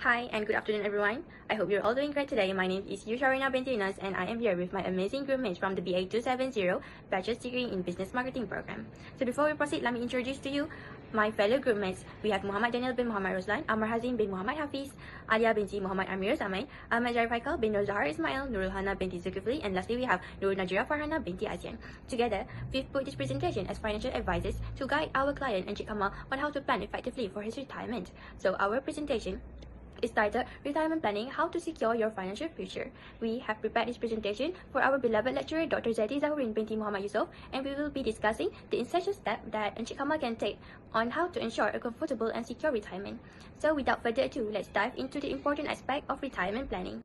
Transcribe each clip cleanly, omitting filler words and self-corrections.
Hi and good afternoon everyone. I hope you're all doing great today. My name is Yusharina Bentinas and I am here with my amazing groupmates from the BA270 Bachelor's Degree in Business Marketing program. So before we proceed, let me introduce to you my fellow groupmates. We have Muhammad Daniel bin Muhammad Roslan, Amar Hazim bin Muhammad Hafiz, Alia binti Muhammad Amir Zamai, Ahmad Jarif Haikal bin Nur Zahar Ismail, Nurul Hana binti Zulkifli, and lastly we have Nur Najira Farhana binti Asian. Together, we've put this presentation as financial advisors to guide our client Encik Kamal on how to plan effectively for his retirement. So our presentation is titled Retirement Planning, How to Secure Your Financial Future. We have prepared this presentation for our beloved lecturer Dr. Zati Zahurin binti Muhammad Yusof, and we will be discussing the essential step that Encik Kamal can take on how to ensure a comfortable and secure retirement. So without further ado, let's dive into the important aspect of retirement planning.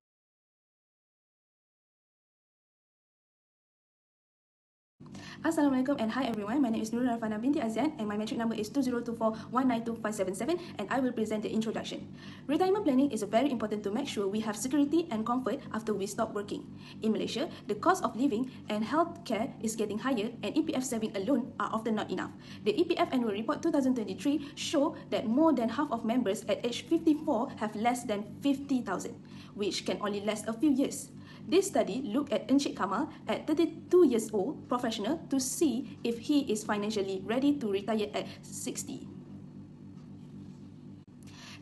Assalamualaikum and hi everyone, my name is Nurul Arfana binti Azian and my metric number is 2024192577 and I will present the introduction. Retirement planning is very important to make sure we have security and comfort after we stop working. In Malaysia, the cost of living and healthcare is getting higher and EPF saving alone are often not enough. The EPF Annual Report 2023 show that more than half of members at age 54 have less than 50,000, which can only last a few years. This study looked at Encik Kamal at 32 years old, professional, to see if he is financially ready to retire at 60.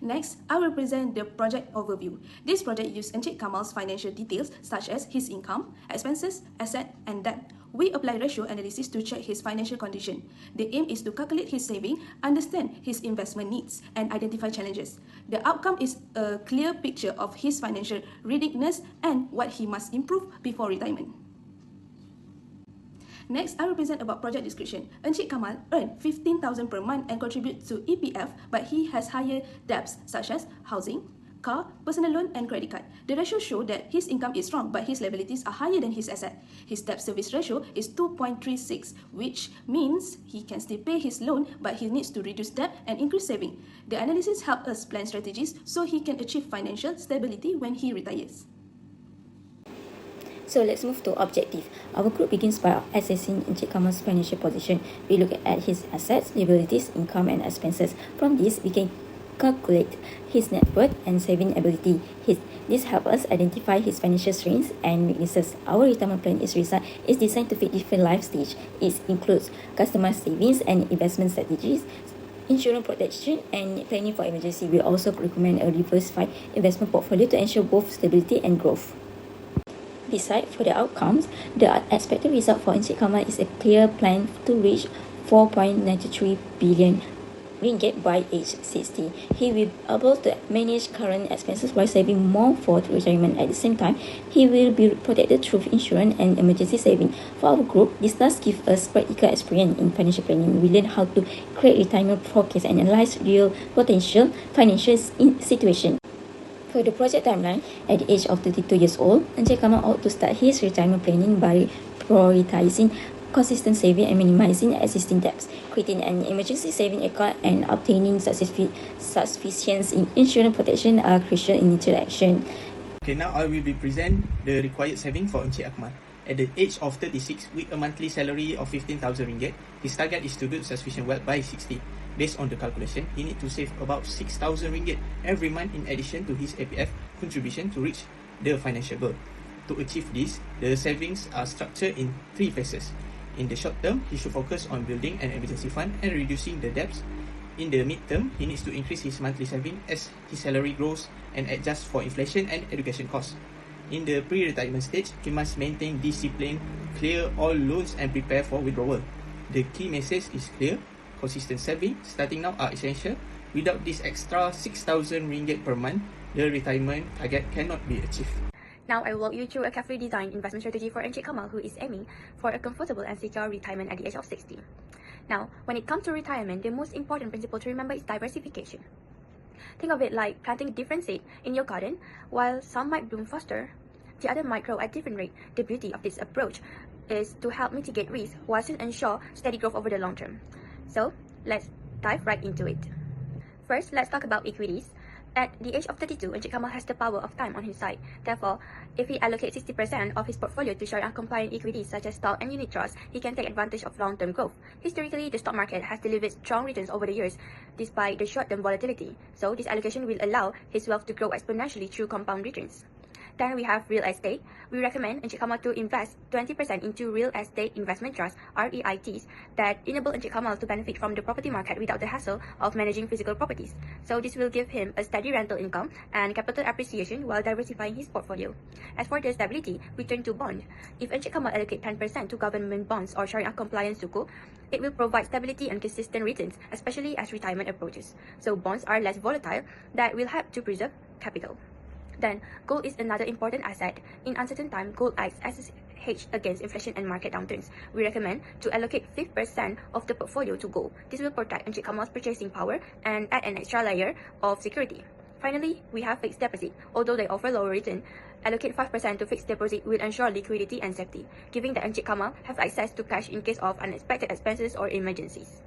Next, I will present the project overview. This project uses Encik Kamal's financial details such as his income, expenses, asset, and debt. We apply ratio analysis to check his financial condition. The aim is to calculate his saving, understand his investment needs, and identify challenges. The outcome is a clear picture of his financial readiness and what he must improve before retirement. Next, I will present about project description. Encik Kamal earned 15,000 per month and contribute to EPF, but he has higher debts such as housing, car, personal loan, and credit card. The ratio show that his income is strong, but his liabilities are higher than his asset. His debt service ratio is 2.36, which means he can still pay his loan, but he needs to reduce debt and increase saving. The analysis helps us plan strategies so he can achieve financial stability when he retires. So let's move to objective. Our group begins by assessing Encik Kamal's financial position. We look at his assets, liabilities, income, and expenses. From this, we can calculate his net worth and saving ability. This helps us identify his financial strengths and weaknesses. Our retirement plan is designed to fit different life stages. It includes customized savings and investment strategies, insurance protection, and planning for emergency. We also recommend a diversified investment portfolio to ensure both stability and growth. Besides, for the outcomes, the expected result for Encik Kamal is a clear plan to reach 4.93 billion ringgit by age 60. He will be able to manage current expenses while saving more for retirement. At the same time, he will be protected through insurance and emergency saving. For our group, this does give us practical experience in financial planning. We learn how to create retirement forecasts and analyze real potential financial situation. For the project timeline, at the age of 32 years old, Encik Kamal ought to start his retirement planning by prioritizing consistent saving and minimizing existing debts, creating an emergency saving account, and obtaining sufficient insurance protection are crucial initial action. Okay, now I will be present the required saving for Encik Kamal. At the age of 36, with a monthly salary of 15,000 ringgit, his target is to build sufficient wealth by 60. Based on the calculation, he needs to save about 6,000 ringgit every month in addition to his APF contribution to reach the financial goal. To achieve this, the savings are structured in 3 phases. In the short term, he should focus on building an emergency fund and reducing the debts. In the mid-term, he needs to increase his monthly saving as his salary grows and adjust for inflation and education costs. In the pre-retirement stage, he must maintain discipline, clear all loans, and prepare for withdrawal. The key message is clear. Consistent saving starting now are essential. Without this extra 6,000 ringgit per month, the retirement target cannot be achieved. Now I will walk you through a carefully designed investment strategy for Encik Kamal, who is aiming for a comfortable and secure retirement at the age of 60. Now, when it comes to retirement, the most important principle to remember is diversification. Think of it like planting different seeds in your garden. While some might bloom faster, the other might grow at different rate. The beauty of this approach is to help mitigate risk while still ensure steady growth over the long term. So, let's dive right into it. First, let's talk about equities. At the age of 32, Encik Kamal has the power of time on his side. Therefore, if he allocates 60% of his portfolio to Sharia-compliant equities such as stock and unit trusts, he can take advantage of long-term growth. Historically, the stock market has delivered strong returns over the years, despite the short-term volatility. So, this allocation will allow his wealth to grow exponentially through compound returns. Then we have real estate. We recommend Encik Kamal to invest 20% into real estate investment trusts, REITs, that enable Encik Kamal to benefit from the property market without the hassle of managing physical properties. So this will give him a steady rental income and capital appreciation while diversifying his portfolio. As for the stability, we turn to bond. If Encik Kamal allocate 10% to government bonds or Sharia-compliant sukuk, it will provide stability and consistent returns, especially as retirement approaches. So bonds are less volatile, that will help to preserve capital. Then, gold is another important asset. In uncertain time, gold acts as a hedge against inflation and market downturns. We recommend to allocate 5% of the portfolio to gold. This will protect Encik Kamal's purchasing power and add an extra layer of security. Finally, we have fixed deposit. Although they offer lower return, allocate 5% to fixed deposit will ensure liquidity and safety, giving that Encik Kamal have access to cash in case of unexpected expenses or emergencies.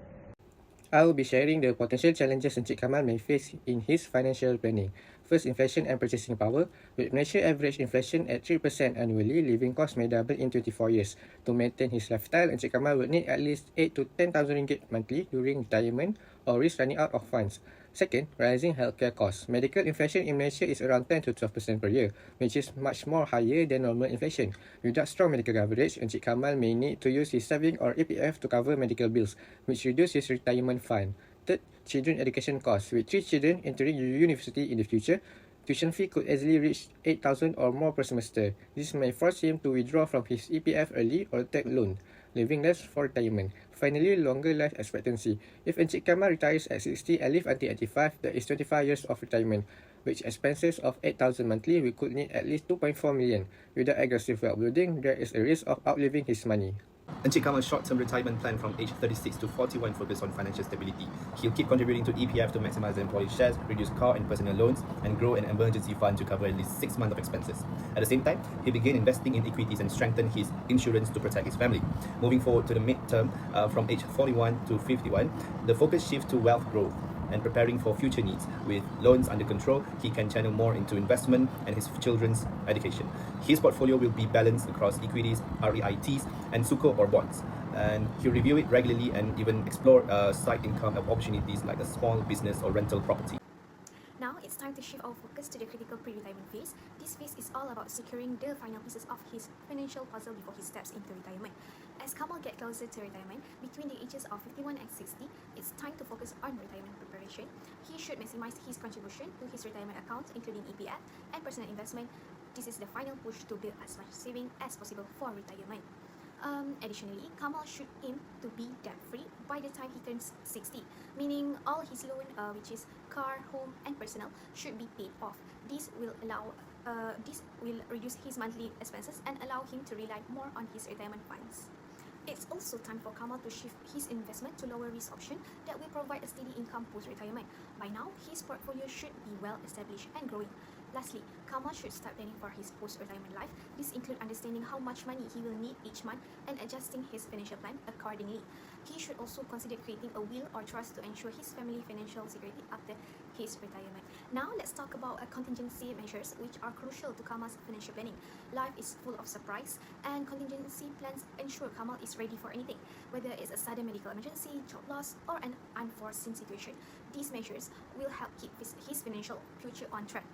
I will be sharing the potential challenges Encik Kamal may face in his financial planning. First, inflation and purchasing power. With Malaysia average inflation at 3% annually, living costs may double in 24 years. To maintain his lifestyle, Encik Kamal would need at least 8 to 10,000 ringgit monthly during retirement or risk running out of funds. Second, rising healthcare costs. Medical inflation in Malaysia is around 10 to 12% per year, which is much more higher than normal inflation. Without strong medical coverage, Encik Kamal may need to use his saving or EPF to cover medical bills, which reduce his retirement fund. Third, children education costs. With 3 children entering university in the future, tuition fee could easily reach 8,000 or more per semester. This may force him to withdraw from his EPF early or take loan, leaving less for retirement. Finally, longer life expectancy. If Encik Kamal retires at 60 and live until 85, that is 25 years of retirement, which expenses of 8,000 monthly, we could need at least 2.4 million. Without aggressive wealth building, there is a risk of outliving his money. Encik Kamal's short-term retirement plan from age 36 to 41 focus on financial stability. He'll keep contributing to EPF to maximize the employee shares, reduce car and personal loans, and grow an emergency fund to cover at least 6 months of expenses. At the same time, he'll begin investing in equities and strengthen his insurance to protect his family. Moving forward to the mid-term, from age 41 to 51, the focus shifts to wealth growth and preparing for future needs. With loans under control, he can channel more into investment and his children's education. His portfolio will be balanced across equities, REITs, and sukuk or bonds. And he'll review it regularly and even explore side income opportunities like a small business or rental property. Now it's time to shift our focus to the critical pre-retirement phase. This phase is all about securing the final pieces of his financial puzzle before he steps into retirement. As Kamal gets closer to retirement, between the ages of 51 and 60, it's time to focus on retirement preparation. He should maximize his contribution to his retirement account, including EPF and personal investment. This is the final push to build as much saving as possible for retirement. Additionally, Kamal should aim to be debt-free by the time he turns 60, meaning all his loan, which is car, home, and personal, should be paid off. This will reduce his monthly expenses and allow him to rely more on his retirement funds. It's also time for Kamal to shift his investment to lower risk option that will provide a steady income post-retirement. By now, his portfolio should be well established and growing. Lastly, Kamal should start planning for his post-retirement life. This includes understanding how much money he will need each month and adjusting his financial plan accordingly. He should also consider creating a will or trust to ensure his family financial security after his retirement. Now, let's talk about contingency measures which are crucial to Kamal's financial planning. Life is full of surprise, and contingency plans ensure Kamal is ready for anything, whether it's a sudden medical emergency, job loss, or an unforeseen situation. These measures will help keep his financial future on track.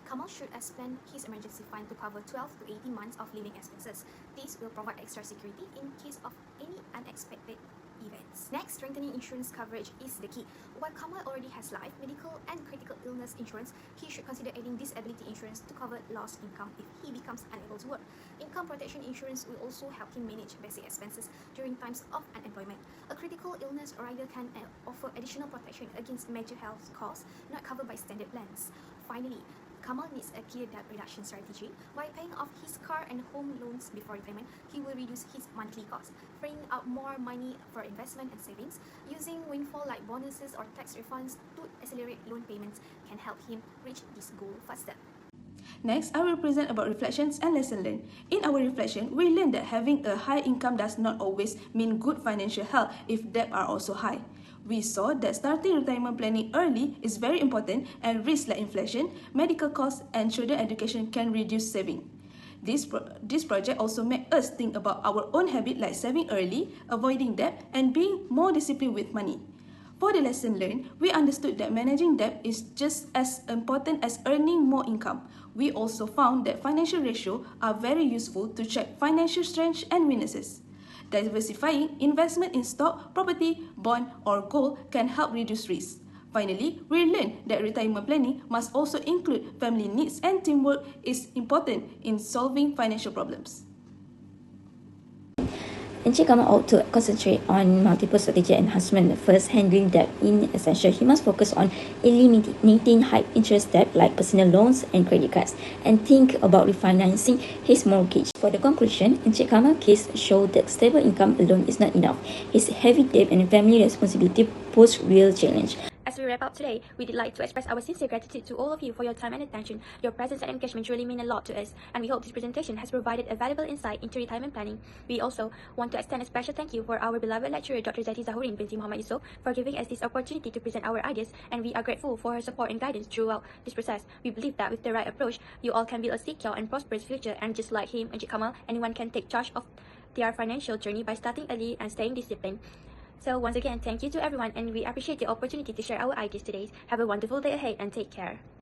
Kamal should expand his emergency fund to cover 12 to 18 months of living expenses. This will provide extra security in case of any unexpected events. Next, strengthening insurance coverage is the key. While Kamal already has life, medical, and critical illness insurance, he should consider adding disability insurance to cover lost income if he becomes unable to work. Income protection insurance will also help him manage basic expenses during times of unemployment. A critical illness rider can offer additional protection against major health costs not covered by standard plans. Finally, Kamal needs a clear debt reduction strategy. By paying off his car and home loans before retirement, he will reduce his monthly costs, freeing up more money for investment and savings. Using windfall like bonuses or tax refunds to accelerate loan payments can help him reach this goal faster. Next, I will present about reflections and lesson learned. In our reflection, we learned that having a high income does not always mean good financial health if debts are also high. We saw that starting retirement planning early is very important, and risks like inflation, medical costs, and children education can reduce saving. This project also made us think about our own habit like saving early, avoiding debt, and being more disciplined with money. For the lesson learned, we understood that managing debt is just as important as earning more income. We also found that financial ratios are very useful to check financial strengths and weaknesses. Diversifying investment in stock, property, bond, or gold can help reduce risk. Finally, we learned that retirement planning must also include family needs, and teamwork is important in solving financial problems. Encik Kamal ought to concentrate on multiple strategy enhancement. First, handling debt in essential. He must focus on eliminating high interest debt like personal loans and credit cards, and think about refinancing his mortgage. For the conclusion, Encik Kamal's case showed that stable income alone is not enough. His heavy debt and family responsibility pose real challenge. As we wrap up today, we'd like to express our sincere gratitude to all of you for your time and attention. Your presence and engagement really mean a lot to us, and we hope this presentation has provided a valuable insight into retirement planning. We also want to extend a special thank you for our beloved lecturer, Dr. Zati Zahurin binti Muhammad Yusof, for giving us this opportunity to present our ideas, and we are grateful for her support and guidance throughout this process. We believe that with the right approach, you all can build a secure and prosperous future, and just like him, Encik Kamal, anyone can take charge of their financial journey by starting early and staying disciplined. So once again, thank you to everyone, and we appreciate the opportunity to share our ideas today. Have a wonderful day ahead and take care.